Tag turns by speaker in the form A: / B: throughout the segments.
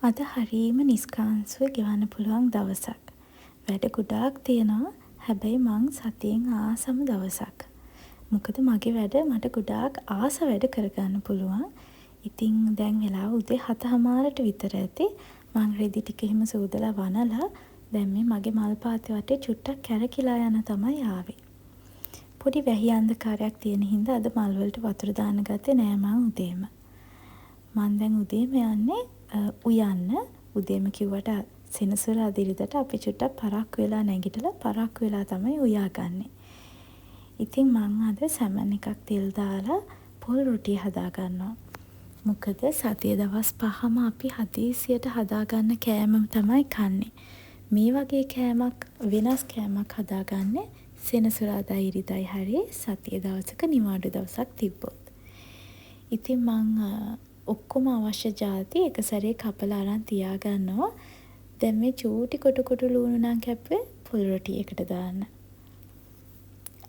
A: අද හරීම නිස්කාන්සුව ගෙවන්න පුළුවන් දවසක්. වැඩ ගොඩාක් තියෙනවා. හැබැයි මං සතියෙන් ආසම දවසක්. මොකද මගේ වැඩ මට ගොඩාක් ආස වැඩ කරගන්න පුළුවන්. ඉතින් දැන් වෙලාව උදේ 7:00ට විතර ඇති. මං රෙදි ටික එහෙම සෝදලා වනලා දැන් මේ මගේ මල් පාත්‍ය වටේ චුට්ටක් කැරකිලා යන තමයි ආවේ. පොඩි වැහි අන්ධකාරයක් තියෙන හින්දා අද මල් වලට වතුර දාන්න ගත්තේ නෑ මං උදේම. මං දැන් උදේම යන්නේ උයන්න. උදේම කිව්වට සෙනසුරාදා ඉරිදට අපි චුට්ටක් පරක්කු වෙලා නැගිටලා පරක්කු වෙලා තමයි උයාගන්නේ. ඉතින් මං අද සැමන් එකක් තෙල් දාලා පොල් රොටිය හදා ගන්නවා. මොකද සතියේ දවස් 5ම අපි හදිසියට හදාගන්න කෑම තමයි කන්නේ. මේ වගේ කෑමක් වෙනස් කෑමක් හදාගන්නේ සෙනසුරාදා ඉරිදයි හරි සතියේ දවසක නිවාඩු දවසක් තිබ්බොත්. ඉතින් මං ඔක්කොම අවශ්‍ය ಜಾති එක සැරේ කපලා අරන් තියාගන්නවා. දැන් මේ චූටි කොටු ලුණු නම් කැපුවේ පොල් රොටියකට දාන්න.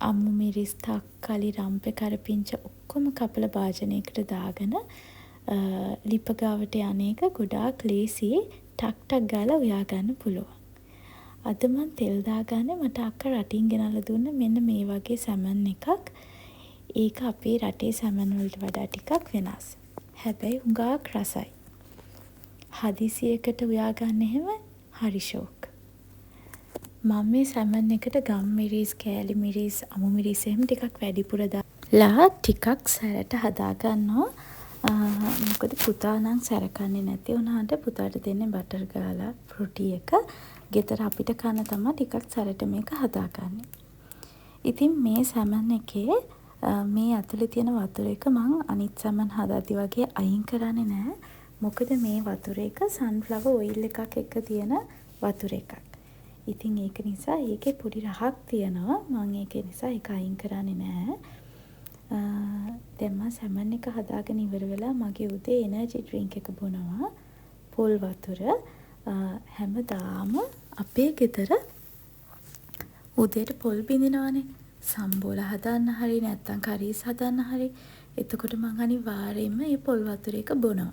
A: අමු මිරිස් තක්කලි රම්පේ කරපිංච ඔක්කොම කපලා භාජනයකට දාගෙන ලිප ගාවට යන්නේක ගොඩාක් ලේසි ටක් ගාලා උයා ගන්න පුළුවන්. අද මං තෙල් දාගන්නේ මට අක්කා රටින් ගෙනල්ලා දුන්න මෙන්න මේ වගේ සැමන් එකක්. ඒක අපේ රටේ සැමන් වලට වඩා ටිකක් වෙනස්. හැබැයි හුඟක් රසයි. හදිසියකට උයා ගන්න එහෙම හරි ෂෝක්. මම මේ සැමන් එකට ගම් මිරිස්, කෑලි මිරිස්, අමු මිරිස් එහෙම ටිකක් වැඩිපුර දාලා ටිකක් සැරට හදා ගන්නවා. මොකද පුතා නම් සැර කන්නේ නැති වුණාට පුතාට දෙන්නේ බටර් ගාලා රොටි එක. ගෙදර අපිට කන තමයි ටිකක් සැරට මේක හදාගන්නේ. ඉතින් මේ සැමන් එකේ මේ ඇතුලේ තියෙන වතුර එක මං අනිත් සැමන් හදද්දි වගේ අයින් කරන්නේ නැහැ. මොකද මේ වතුර එක සන්ෆ්ලවර් ඔයිල් එකක් එක්ක තියෙන වතුර එකක්. ඉතින් ඒක නිසා ඒකේ පොඩි රහක් තියෙනවා. මං ඒක නිසා ඒක අයින් කරන්නේ නැහැ. දැන් මම සැමන් එක හදාගෙන ඉවර වෙලා මගේ උදේ එනර්ජි ඩ්‍රින්ක් එක බොනවා. පොල් වතුර හැමදාම අපේ ගෙදර උදේට පොල් බින්දිනවනේ. සම්බෝල හදන්න හරි නැත්තම් කරීස් හදන්න හරි. එතකොට මං අනිවාර්යයෙන්ම මේ පොල් වතුර එක බොනවා.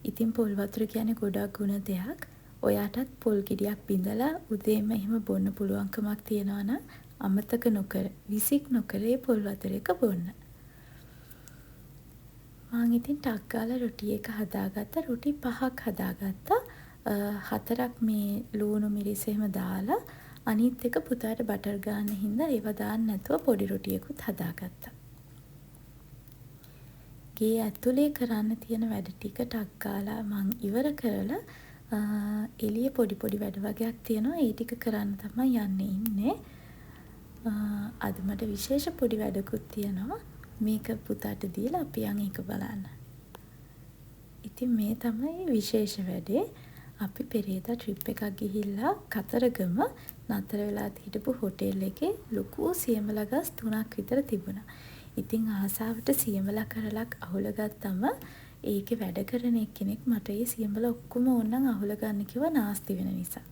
A: ඉතින් පොල් වතුර කියන්නේ ගොඩක් ගුණ දෙයක්. ඔයාටත් පොල් ගෙඩියක් බිඳලා උදේම එහෙම බොන්න පුළුවන්කමක් තියනවා නම් අමතක නොකර විසික් නොකර මේ පොල් වතුර එක බොන්න. මං ඉතින් ටක් ගාලා රොටි එක හදාගත්තා. රොටි 5ක් හදාගත්තා. 4ක් මේ ලුණු මිරිස් එහෙම දාලා අනිත් එක පුතාට බටර් ගන්න හින්දා ඒව දාන්න නැතුව පොඩි රොටියකුත් හදාගත්තා. ගේ ඇතුලේ කරන්න තියෙන වැඩ ටික ටක් ගාලා මං ඉවර කරලා එළිය පොඩි වැඩ වගේක් තියෙනවා. ඒ ටික කරන්න තමයි යන්නේ ඉන්නේ. අද මට විශේෂ පොඩි වැඩකුත් තියෙනවා. මේක පුතාට දීලා අපි යන් ඒක බලන්න. ඉතින් මේ තමයි විශේෂ වැඩේ. අපි පෙරේදා ට්‍රිප් එකක් ගිහිල්ලා කතරගම නතර වෙලා හිටපු හොටෙල් එකේ ලොකු සියඹලා ගස් 3ක් විතර තිබුණා. ඉතින් ආසාවට සියඹලා කරලක් අහුල ගත්තම ඒකේ වැඩ කරන එක්කෙනෙක් මට ඒ සියඹලා ඔක්කොම ඕනනම් අහුල ගන්න කිව්වා නාස්ති වෙන නිසා.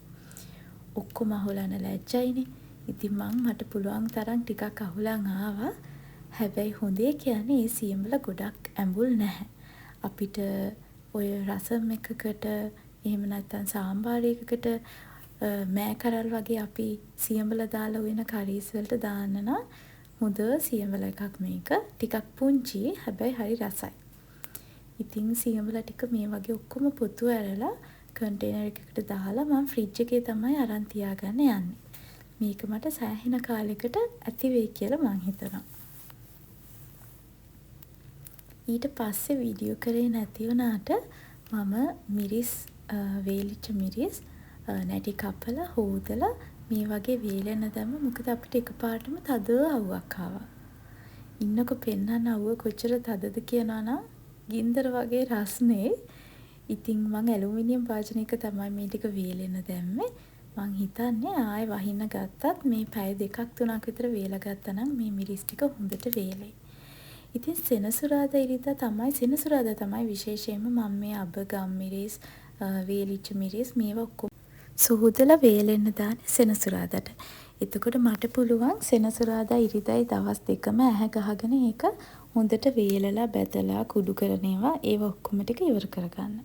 A: ඔක්කොම අහුලන ලැජ්ජයිනේ. ඉතින් මට පුළුවන් තරම් ටිකක් අහුලන් ආවා. හැබැයි හොඳේ කියන්නේ ඒ සියඹලා ගොඩක් ඇඹුල් නැහැ. අපිට ඔය රසම් එකකට එහෙම නැත්නම් සාම්බාර එකකට මෑ කරල් වගේ අපි සියඹලා දාලා උයන කරීස් වලට දාන්න නම් හොඳ සියඹලා එකක් මේක. ටිකක් පුංචි හැබැයි හරි රසයි. ඉතින් සියඹලා ටික මේ වගේ ඔක්කොම පොතු ඇරලා කන්ටේනර් එකකට දාලා මම ෆ්‍රිජ් එකේ තමයි අරන් තියාගන්න යන්නේ. මේක මට සෑහෙන කාලයකට ඇති වෙයි කියලා මං හිතනවා. ඊට පස්සේ වීඩියෝ කරේ නැති වුණාට මම මිරිස් වේලිච්ච මිරිස් නැටි කපලා හොදලා මේ වගේ වේලෙන දැම්ම. මොකද අපිට එකපාරටම තද අවුවක් ආවා. ඉන්නකො පෙන්නන්න අවුව කොච්චර තදද කියනවා නම් ගින්දර වගේ රස්නේ. ඉතින් මං ඇලුමිනියම් භාජනයක තමයි මේ ටික වේලෙන දැම්මේ. මං හිතන්නේ ආයෙ වහින්න ගත්තත් මේ පැය 2ක් 3ක් විතර වේලා ගත්තා නම් මේ මිරිස් ටික හොඳට වේලෙයි. ඉතින් සෙනසුරාදා තමයි විශේෂයෙන්ම මම මේ අබ ගම් මිරිස් වේලිච්ච මිරිස් මේවා ඔක්කොම සෝදලා වේලෙන්න දාන්නේ සෙනසුරාදාට. එතකොට මට පුළුවන් සෙනසුරාදා ඉරිදයි දවස් දෙකම ඇහැ ගහගෙන ඒක හොඳට වේලලා බැදලා කුඩු කරන ඒවා ඒව ඔක්කොම ටික ඉවර කරගන්න.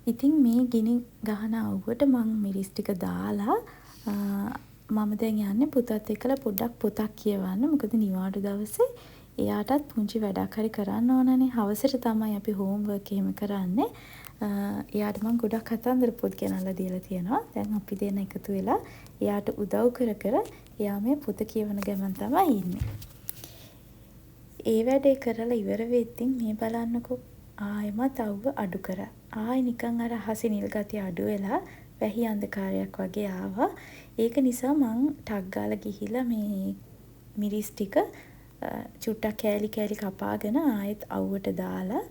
A: ඉතින් මේ ගිනි ගහන අවුවට මං මිරිස් ටික දාලා මම දැන් යන්නේ පුතත් එක්කලා පොඩ්ඩක් පොතක් කියවන්න. මොකද නිවාඩු දවසේ එයාටත් පුංචි වැඩක් හරි කරන්න ඕනනේ. හවසට තමයි අපි හෝම්වර්ක් එහෙම කරන්නේ. එයාට මං ගොඩක් කතන්දර පොත් ගෙනල්ලා දීලා තියෙනවා. දැන් අපි දෙන්න එකතු වෙලා එයාට උදව් කර කර එයා මේ පොත කියවන ගමන් තමයි ඉන්නේ. ඒ වැඩේ කරලා ඉවර වෙද්දී මේ බලන්නකෝ ආයෙමත් අවුව අඩු කරා. ආයෙ නිකන් අර අහසේ නිල් ගතිය අඩු වෙලා වැහි අන්ධකාරයක් වගේ ආවා. ඒක නිසා මං ටක් ගාලා ගිහිල්ලා මේ මිරිස් ටික චුට්ටක් කෑලි කෑලි කපාගෙන ආයෙත් අවුවට දාලා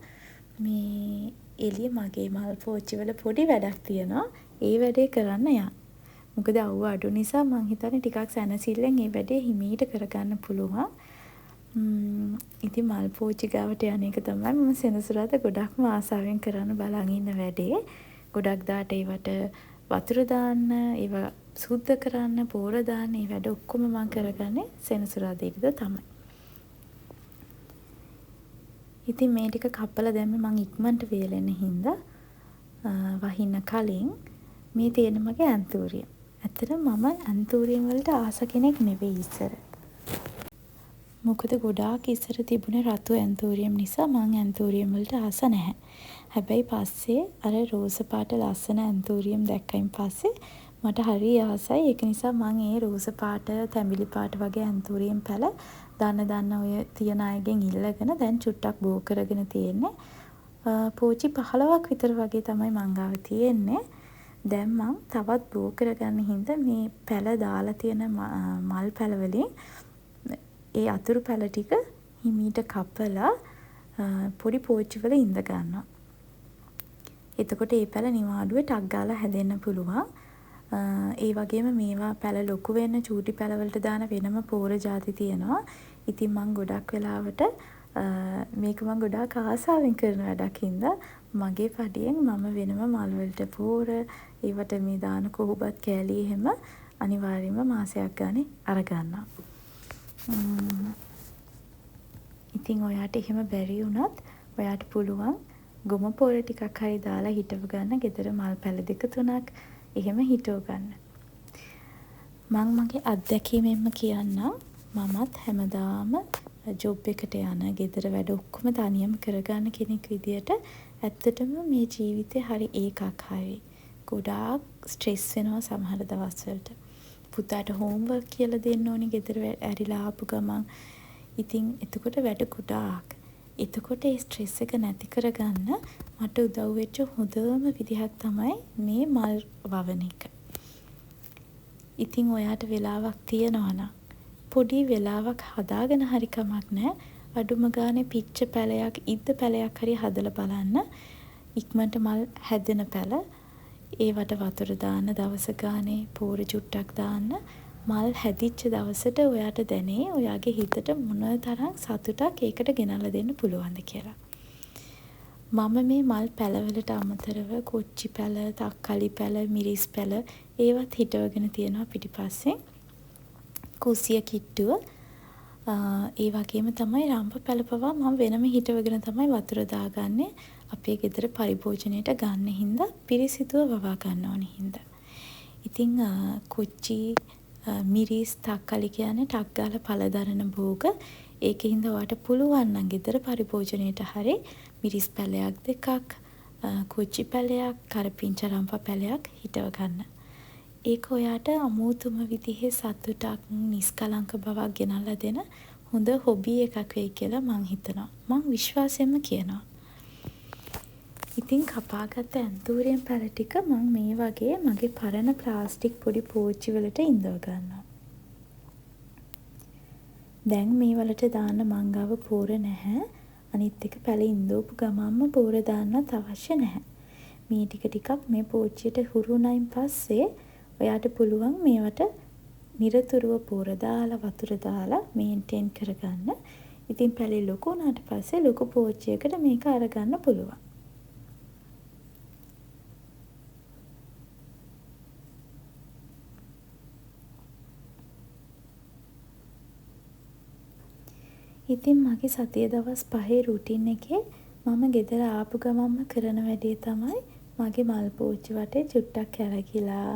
A: මේ එළිය මගේ මල් පෝච්චි වල පොඩි වැඩක් තියෙනවා. ඒ වැඩේ කරන්න යන්න. මොකද අවුව අඩු නිසා මං හිතන්නේ ටිකක් සැනසෙල්ලෙන් මේ වැඩේ හිමීට කරගන්න පුළුවන්. ඉතින් මල් පෝච්චි ගාවට යන එක තමයි මම සෙනසුරාදා ගොඩක්ම ආසාවෙන් කරන්න බලන් ඉන්න වැඩේ. ගොඩක් දාට ඒවට වතුර දාන්න, ඒව සුද්ධ කරන්න, පෝර දාන්න, මේ වැඩ ඔක්කොම මම කරගන්නේ සෙනසුරාදා ඉරිදා තමයි. ඉතින් මේ ටික කපලා දැම්මේ මං ඉක්මනට වේලෙන හින්දා වහින්න කලින් මේ තියෙන මගේ ඇන්තූරියම්. ඇත්තටම මම ඇන්තූරියම් වලට ආස කෙනෙක් නෙවෙයි ඉස්සර. මොකද ගොඩාක් ඉස්සර තිබුණේ රතු ඇන්තූරියම් නිසා මං ඇන්තූරියම් වලට ආස නැහැ. හැබැයි පස්සේ අර රෝස පාට ලස්සන ඇන්තූරියම් දැක්කයින් පස්සේ මට හරි ආසයි. ඒක නිසා මං ඒ රෝස පාට, තැඹිලි පාට වගේ ඇන්තූරියම් පැල දන්න ඔය තියන අයගෙන් ඉල්ලගෙන දැන් චුට්ටක් බෝ කරගෙන තියෙන්නේ. පෝච්චි 15ක් විතර වගේ තමයි මං ගාව තියෙන්නේ. දැන් මං තවත් බෝ කරගන්න හින්දා මේ පැල දාලා තියෙන මල් පැල වලින් ඒ අතුරු පැල ටික හිමීට කපලා පොඩි පෝච්චි වල ඉඳ ගන්නවා. එතකොට ඒ පැල නිවාඩුවේ ටක් ගාලා හැදෙන්න පුළුවන්. ඒ වගේම මේවා පැල ලොකු වෙන්න චූටි පැල වලට දාන වෙනම පෝර ಜಾති තියෙනවා. ඉතින් මං ගොඩක් වෙලාවට මේක මං ගොඩාක් ආසාවෙන් කරන වැඩක් හින්දා මගේ පඩියෙන් මම වෙනම මල් වලට පෝර ඒවට මේ දාන කොහොබත් කෑලි එහෙම අනිවාර්යයෙන්ම මාසයක් ගානේ අරගන්නවා. ඉතින් ඔයාට එහෙම බැරි වුණත් ඔයාට පුළුවන් ගොම පොර ටිකක් හරි දාලා හිටව ගන්න. ගෙදර මල් පැල දෙක තුනක් එහෙම හිටව ගන්න. මං මගේ අත්දැකීමෙන්ම කියන්නම්. මමත් හැමදාම ජොබ් එකට යන ගෙදර වැඩ ඔක්කොම තනියම කරගන්න කෙනෙක් විදියට ඇත්තටම මේ ජීවිතේ හරි ඒකාකාරයි. ගොඩාක් ස්ට්‍රෙස් වෙනවා සමහර දවස්වලට. පුතාට හෝම්වර්ක් කියලා දෙන්න ඕනේ ගෙදර ඇරිලා ආපු ගමන්. ඉතින් එතකොට වැඩ ගොඩාක්. එතකොට ඒ ස්ට්‍රෙස් එක නැති කරගන්න මට උදව් වෙච්ච හොඳම විදිහක් තමයි මේ මල් වවන එක. ඉතින් ඔයාට වෙලාවක් තියනවා නම් පොඩි වෙලාවක් හදාගෙන හරි කමක් නැහැ. අඩුම ගානේ පිච්ච පැලයක්, ඉද්ද පැලයක් හරි හදලා බලන්න. ඉක්මනට මල් හැදෙන පැල. ඒවට වතුර දාන්න දවස ගානේ, පෝර චුට්ටක් දාන්න. මල් හැදිච්ච දවසට ඔයාට දැනේ ඔයාගේ හිතට මොන තරම් සතුටක් ඒකට ගෙනල්ලා දෙන්න පුළුවන්ද කියලා. මම මේ මල් පැලවලට අමතරව කොච්චි පැල, තක්කලි පැල, මිරිස් පැල ඒවත් හිටවගෙන තියෙනවා පිටිපස්සේ. කුසිය කිට්ටුව ඒ වගේම තමයි රම්ප පැල පවා මම වෙනම හිටවගෙන තමයි වතුර දාගන්නේ. අපේ ගෙදර පරිභෝජනයට ගන්න හින්දා පිරිසිදුව වවා ගන්න ඕන හින්දා. ඉතින් කොච්චි මිරිස් තක්කලි කියන්නේ ටක් ගාලා පළදරන භෝග. ඒකින්ද ඔයාට පුළුවන් නම් ගෙදර පරිභෝජනයට හරි මිරිස් පැලයක් දෙකක්, කොච්චි පැලයක්, කරපිංචා රම්පා පැලයක් හිටව ගන්න. ඒක ඔයාට අමුතුම විදිහේ සතුටක්, නිස්කලංක බවක් ගෙනල්ලා දෙන හොඳ හොබි එකක් වෙයි කියලා මං හිතනවා. මං විශ්වාසයෙන්ම කියනවා. ඉතින් කපාගත්ත ඇන්තූරියම් පැල ටික මං මේ වගේ මගේ පරණ ප්ලාස්ටික් පොඩි පෝච්චි වලට ඉඳව ගන්නවා. දැන් මේ වලට දාන්න මං ගාව පෝර නැහැ. අනිත් එක පැල ඉඳවපු ගමන්ම පෝර දාන්නත් අවශ්‍ය නැහැ. මේ ටික ටිකක් මේ පෝච්චියට හුරු වුණයින් පස්සේ ඔයාට පුළුවන් මේවට නිරතුරුව පෝර දාලා වතුර දාලා මේන්ටේන් කරගන්න. ඉතින් පැලේ ලොකු වුණාට පස්සේ ලොකු පෝච්චියකට මේක අරගන්න පුළුවන්. ඉතින් මගේ සතිය දවස් 5 රුටින් එකේ මම ගෙදර ආපු ගමන්ම කරන වැඩේ තමයි මගේ මල් පෝච්චි වටේ චුට්ටක් කැරකිලා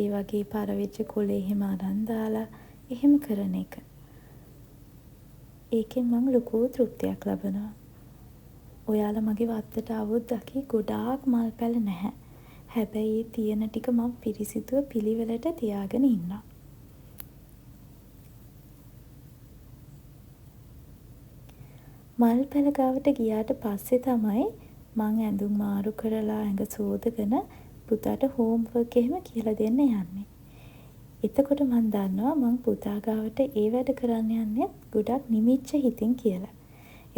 A: ඒ වගේ පර වෙච්ච කොළේ එහෙම අරන් දාලා එහෙම කරන එක. ඒකෙන් මම ලොකු තෘප්තියක් ලබනවා. ඔයාලා මගේ වත්තට આવොත් දකි ගොඩාක් මල් පැල නැහැ. හැබැයි තියෙන ටික මම පිරිසිදුව පිළිවෙලට තියාගෙන ඉන්නවා. මල් පැල ගාවට ගියාට පස්සේ තමයි මං ඇඳුම් මාරු කරලා ඇඟ සෝදගෙන පුතාට හෝම්වර්ක් එහෙම කියලා දෙන්න යන්නේ. එතකොට මං දන්නවා මං පුතා ගාවට ඒ වැඩ කරන්න යන්නේ ගොඩක් නිමිච්ච හිතින් කියලා.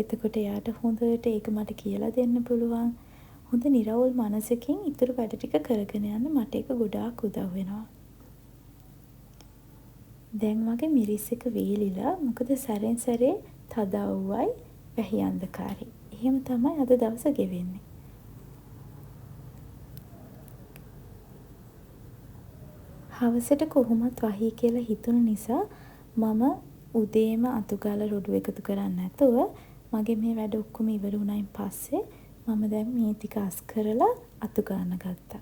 A: එතකොට එයාට හොඳට ඒක මට කියලා දෙන්න පුළුවන්. හොඳ නිරවුල් මනසකින් ඉතුරු වැඩ ටික කරගෙන යන්න මට ඒක ගොඩාක් උදව් වෙනවා. දැන් මගේ මිරිස් එක වේලිලා මොකද සැරෙන් සැරේ තදව්වයි වැහි අන්ධකාරයි. එහෙම තමයි අද දවස ගෙවෙන්නේ. හවසට කොහොමත් වහී කියලා හිතුන නිසා මම උදේම අතුගාලා රොඩු එකතු කරන්නේ නැතුව මගේ මේ වැඩ ඔක්කොම ඉවර වුණායින් පස්සේ මම දැන් මේ ටික අස් කරලා අතු ගන්න ගත්තා.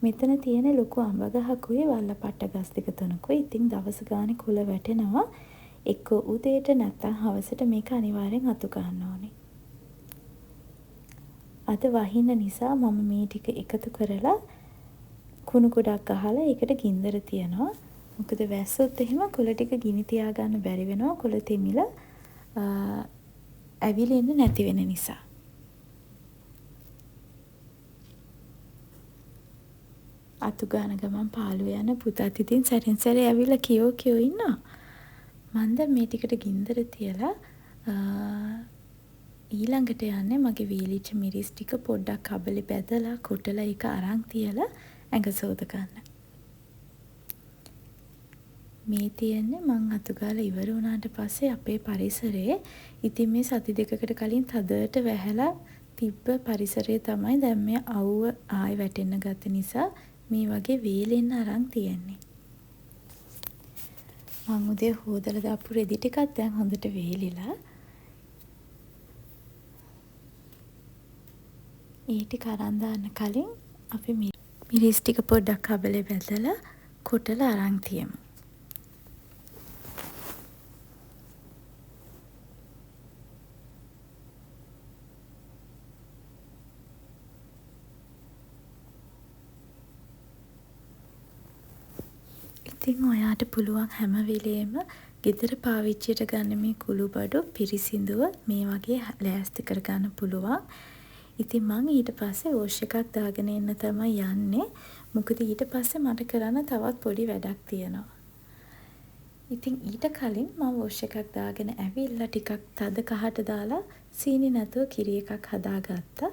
A: මෙතන තියෙන ලොකු අඹ ගහකුයි වල්ලපට්ට ගස් දෙක තුනකුයි. ඉතින් දවස් ගානේ කොළ වැටෙනවා. එක්ක උදේට නැත්නම් හවසට මේක අනිවාර්යෙන් අතු ගන්න ඕනේ. අද වහින්න නිසා මම මේ ටික එකතු කරලා කුණු කුඩක් ගහලා ඒකට ගින්දර තියනවා. මොකද වැස්සොත් එහෙම කොළ ටික ගිනි තියාගන්න බැරි වෙනවා. කොළ තෙමිලා ඇවිලෙන්න නැති වෙන නිසා. අතු ගාන ගමන් පාළුව යන පුතාත් ඉතින් සැරෙන් සැරේ ඇවිල්ලා කියෝ ඉන්නවා. මම දැන් මේ ටිකට ගින්දර තියලා ඊළඟට යන්නේ මගේ වීලිච්ච මිරිස් ටික පොඩ්ඩක් කබලේ බැදලා කොටලා ඒක අරන් තියලා ඇඟ සෝද ගන්න. මේ තියෙන්නේ මං අතු ගාලා ඉවර වුණාට පස්සේ අපේ පරිසරයේ ඉතින් මේ සති දෙකකට කලින් තදට වැහැලා තිබ්බ පරිසරය තමයි දැන් මේ අවුව ආයෙ වැටෙන්න ගත්ත නිසා මේ වගේ වේලෙන්න අරන් තියෙන්නේ. මං උදේ හොදලා දාපු රෙදි ටිකක් දැන් හොඳට වේලිලා. ඒ ටික අරන් දාන්න කලින් අපි මිරිස් ටික පොඩ්ඩක් කබලේ බැදලා කොටලා අරන් තියමු. ඉතින් ඔයාට පුළුවන් හැම වෙලේම ගෙදර පාවිච්චියට ගන්න මේ කුළුබඩු පිරිසිදුව මේ වගේ ලෑස්ති කරගන්න පුළුවන්. ඉතින් මං ඊට පස්සේ වොෂ් එකක් දාගෙන එන්න තමයි යන්නේ. මොකද ඊට පස්සේ මට කරන්න තවත් පොඩි වැඩක් තියෙනවා. ඉතින් ඊට කලින් මම වොෂ් එකක් දාගෙන ඇවිල්ලා ටිකක් තද කහට දාලා සීනි නැතුව කිරි එකක් හදාගත්තා.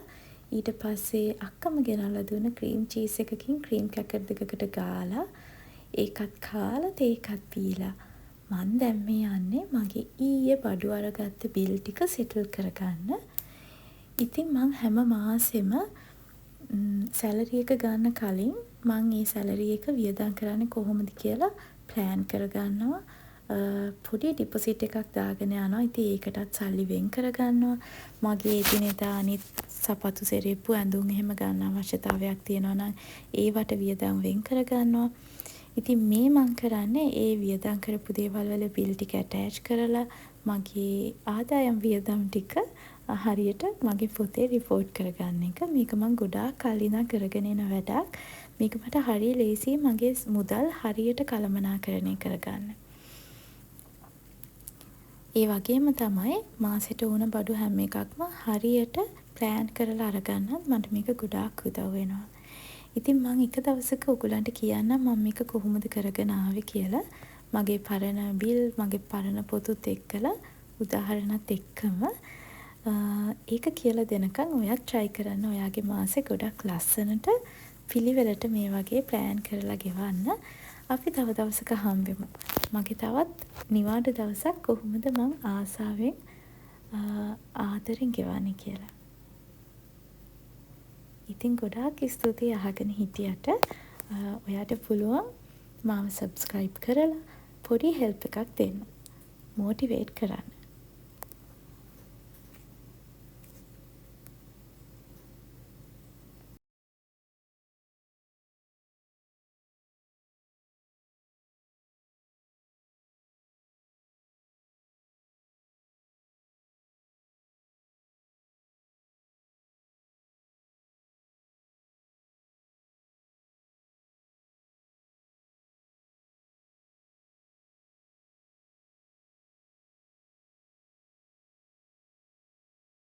A: ඊට පස්සේ අක්කම ගෙනල්ලා දුන්න ක්‍රීම් චීස් එකකින් ක්‍රීම් කැකර් දෙකකට ගාලා ඒකත් කාලා තේකත් පීලා මං දැන් මේ යන්නේ මගේ ඊයේ බඩු අරගත්ත බිල් ටික සෙටල් කරගන්න. ඉතින් මං හැම මාසෙම සැලරි එක ගන්න කලින් මං ඒ සැලරි එක වියදම් කරන්නේ කොහොමද කියලා ප්ලෑන් කරගන්නවා. පොඩි ඩිපොසිට් එකක් දාගෙන යනවා. ඉතින් ඒකටත් සල්ලි වෙන් කරගන්නවා. මගේ එදිනෙදා අනිත් සපත්තු සෙරෙප්පු ඇඳුම් එහෙම ගන්න අවශ්‍යතාවයක් තියෙනවා නම් ඒවට වියදම් වෙන් කරගන්නවා. ඉතින් මේ මං කරන්නේ ඒ වියදම් කරපු දේවල් වල බිල් ටික ඇටච් කරලා මගේ ආදායම් වියදම් ටික හරියට මගේ පොතේ රිපෝට් කරගන්න එක. මේක මං ගොඩාක් කල් ඉඳන් කරගෙන එන වැඩක්. මේක මට හරිය ලේසියි මගේ මුදල් හරියට කළමනාකරණය කරගන්න. ඒ වගේම තමයි මාසෙට ඕන බඩු හැම එකක්ම හරියට ප්ලෑන් කරලා අරගන්නත් මට මේක ගොඩාක් උදව් වෙනවා. ඉතින් මං එක දවසක ඔයගලන්ට කියන්නම් මම මේක කොහොමද කරගෙන ආවේ කියලා. මගේ පරණ බිල්, මගේ පරණ පොතුත් එක්කලා උදාහරණත් එක්කම ඒක කියලා දෙනකන් ඔයත් try කරන්න. ඔයාගේ මාසේ ගොඩක් ලස්සනට පිළිවෙලට මේ වගේ ප්ලෑන් කරලා ගෙවන්න. අපි තව දවසක හම්බෙමු. මගේ තවත් නිවාඩු දවසක් කොහොමද මං ආසාවෙන් ආදරෙන් ගෙවන්නේ කියලා. ඉතින් ගොඩාක් ස්තුතියි අහගෙන හිටියට. ඔයාට පුළුවන් මාව subscribe කරලා පොඩි help එකක් දෙන්න. motivate කරන්න.